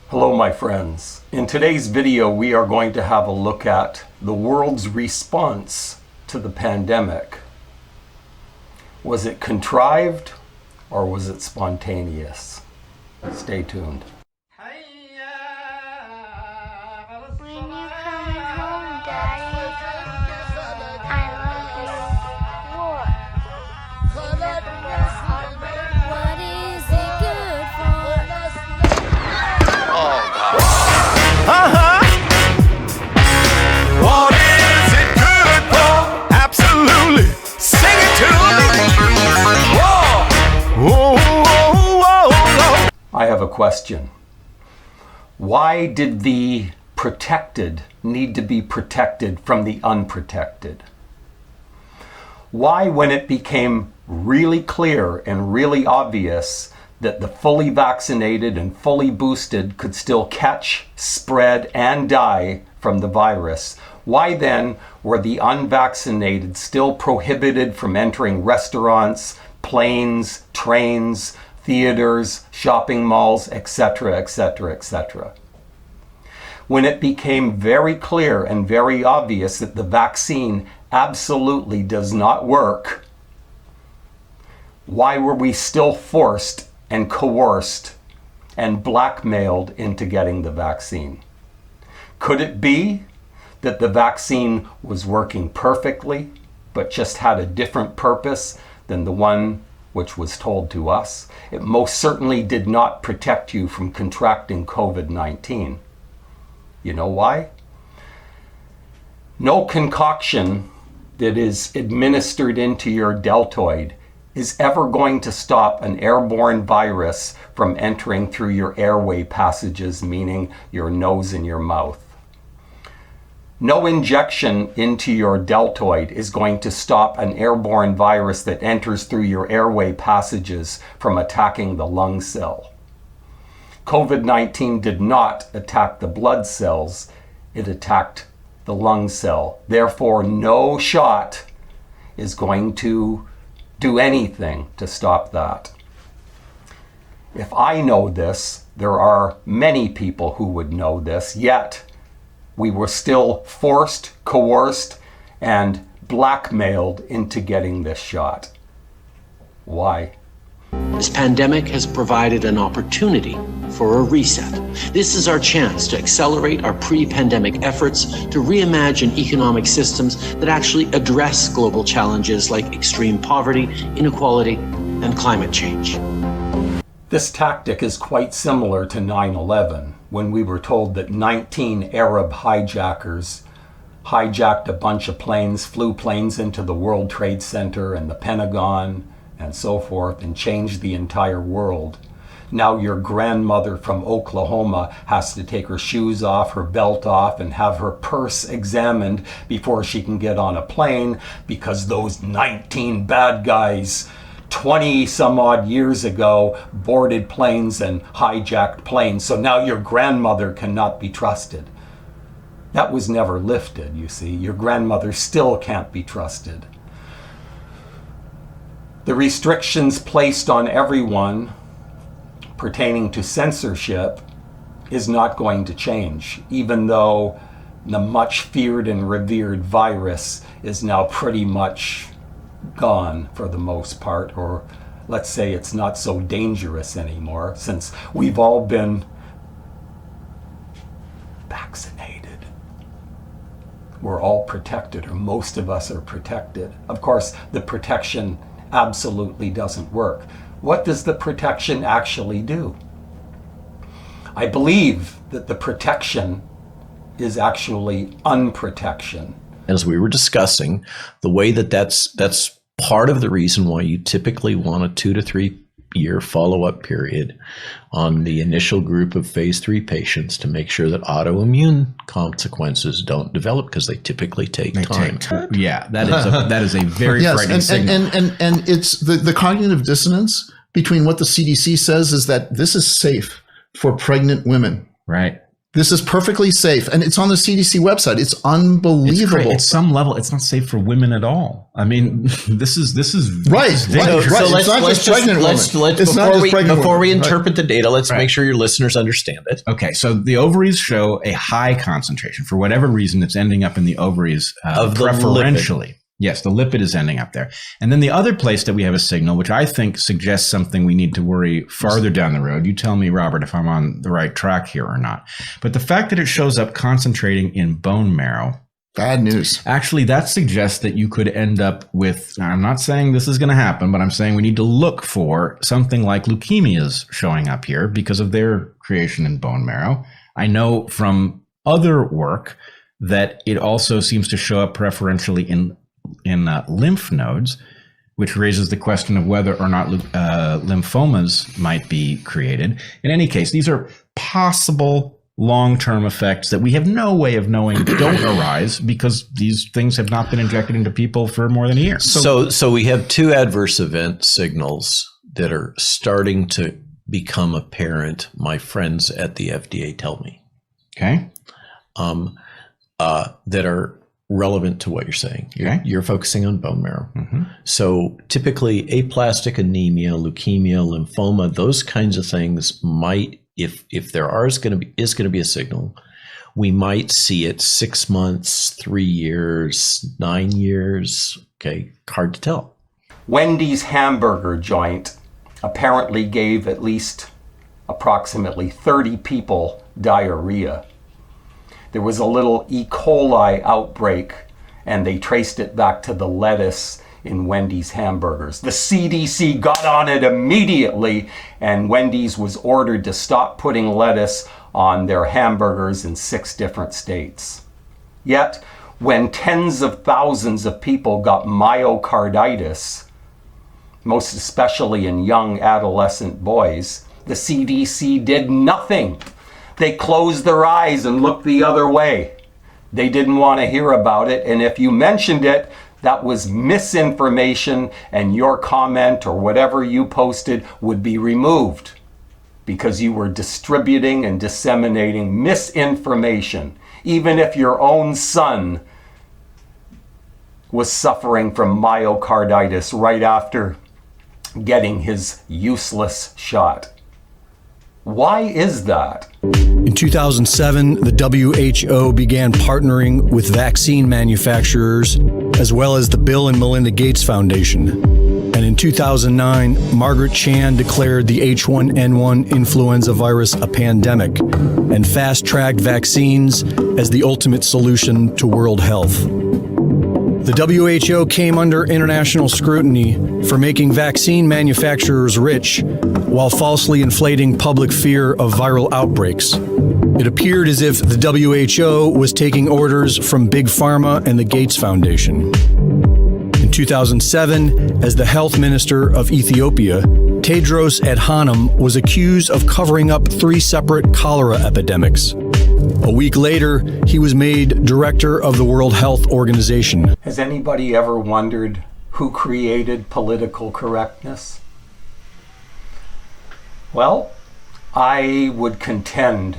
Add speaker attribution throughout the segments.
Speaker 1: Hello, my friends. In today's video, we are going to have a look at the world's response to the pandemic. Was it contrived or was it spontaneous? Stay tuned.
Speaker 2: When you coming home, Daddy? I love you. What is it good for?
Speaker 3: What is it good for? Absolutely. Sing it to me. Whoa. Whoa, whoa, whoa, whoa.
Speaker 1: I have a question. Why did the protected need to be protected from the unprotected? Why, when it became really clear and really obvious that the fully vaccinated and fully boosted could still catch, spread, and die from the virus, why then were the unvaccinated still prohibited from entering restaurants, planes, trains, theaters, shopping malls, etc., etc., etc.? When it became very clear and very obvious that the vaccine absolutely does not work, why were we still forced and coerced and blackmailed into getting the vaccine? Could it be that the vaccine was working perfectly, but just had a different purpose than the one which was told to us? It most certainly did not protect you from contracting COVID-19. You know why? No concoction that is administered into your deltoid is ever going to stop an airborne virus from entering through your airway passages, meaning your nose and your mouth. No injection into your deltoid is going to stop an airborne virus that enters through your airway passages from attacking the lung cell. COVID-19 did not attack the blood cells, it attacked the lung cell. Therefore, no shot is going to do anything to stop that. If I know this, there are many people who would know this, yet we were still forced, coerced, and blackmailed into getting this shot. Why?
Speaker 4: This pandemic has provided an opportunity for a reset. This is our chance to accelerate our pre-pandemic efforts to reimagine economic systems that actually address global challenges like extreme poverty, inequality, and climate change.
Speaker 1: This tactic is quite similar to 9/11, when we were told that 19 Arab hijackers hijacked a bunch of planes, flew planes into the World Trade Center and the Pentagon and so forth, and changed the entire world. Now your grandmother from Oklahoma has to take her shoes off, her belt off, and have her purse examined before she can get on a plane because those 19 bad guys 20 some odd years ago boarded planes and hijacked planes. So now your grandmother cannot be trusted. That was never lifted, you see. Your grandmother still can't be trusted. The restrictions placed on everyone pertaining to censorship is not going to change, even though the much feared and revered virus is now pretty much gone for the most part, or let's say it's not so dangerous anymore since we've all been vaccinated. We're all protected, or most of us are protected. Of course, the protection absolutely doesn't work. What does the protection actually do? I believe that the protection is actually unprotection.
Speaker 5: As we were discussing, the way that's part of the reason why you typically want a 2 to 3 year follow-up period on the initial group of phase 3 patients to make sure that autoimmune consequences don't develop, because they typically take time.
Speaker 6: Yeah, that is a very frightening signal.
Speaker 7: And it's the cognitive dissonance between what the CDC says is that this is safe for pregnant women.
Speaker 6: Right.
Speaker 7: This is perfectly safe, and it's on the CDC website. It's unbelievable.
Speaker 6: At some level, it's not safe for women at all. I mean, this is
Speaker 7: right.
Speaker 5: So before we interpret the data, let's make sure your listeners understand it.
Speaker 6: Okay, so the ovaries show a high concentration. For whatever reason, it's ending up in the ovaries
Speaker 5: of the
Speaker 6: preferentially.
Speaker 5: lipid.
Speaker 6: Yes, the lipid is ending up there. And then the other place that we have a signal, which I think suggests something we need to worry farther down the road. You tell me, Robert, if I'm on the right track here or not. But the fact that it shows up concentrating in bone marrow.
Speaker 7: Bad news.
Speaker 6: Actually, that suggests that you could end up with, I'm not saying this is going to happen, but I'm saying we need to look for something like leukemias showing up here because of their creation in bone marrow. I know from other work that it also seems to show up preferentially in lymph nodes, which raises the question of whether or not lymphomas might be created. In any case, these are possible long-term effects that we have no way of knowing don't arise because these things have not been injected into people for more than a year.
Speaker 5: So we have two adverse event signals that are starting to become apparent, my friends at the FDA tell me.
Speaker 6: Okay.
Speaker 5: That are relevant to what you're saying. You're focusing on bone marrow.
Speaker 6: Mm-hmm.
Speaker 5: So typically aplastic anemia, leukemia, lymphoma, those kinds of things might, if there is going to be a signal, we might see it 6 months, 3 years, 9 years. Okay, hard to tell.
Speaker 1: Wendy's hamburger joint apparently gave at least approximately 30 people diarrhea. There was a little E. coli outbreak, and they traced it back to the lettuce in Wendy's hamburgers. The CDC got on it immediately, and Wendy's was ordered to stop putting lettuce on their hamburgers in 6 different states. Yet, when tens of thousands of people got myocarditis, most especially in young adolescent boys, the CDC did nothing. They closed their eyes and looked the other way. They didn't want to hear about it, and if you mentioned it, that was misinformation, and your comment or whatever you posted would be removed because you were distributing and disseminating misinformation, even if your own son was suffering from myocarditis right after getting his useless shot. Why is that?
Speaker 8: In 2007, the WHO began partnering with vaccine manufacturers as well as the Bill and Melinda Gates Foundation. And in 2009, Margaret Chan declared the H1N1 influenza virus a pandemic and fast-tracked vaccines as the ultimate solution to world health. The WHO came under international scrutiny for making vaccine manufacturers rich while falsely inflating public fear of viral outbreaks. It appeared as if the WHO was taking orders from Big Pharma and the Gates Foundation. In 2007, as the health minister of Ethiopia, Tedros Adhanom was accused of covering up 3 separate cholera epidemics. A week later, he was made director of the World Health Organization.
Speaker 1: Has anybody ever wondered who created political correctness? Well, I would contend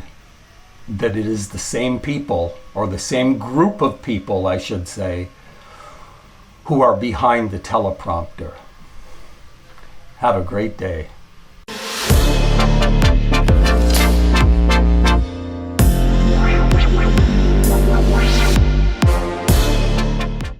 Speaker 1: that it is the same people, or the same group of people, I should say, who are behind the teleprompter. Have a great day.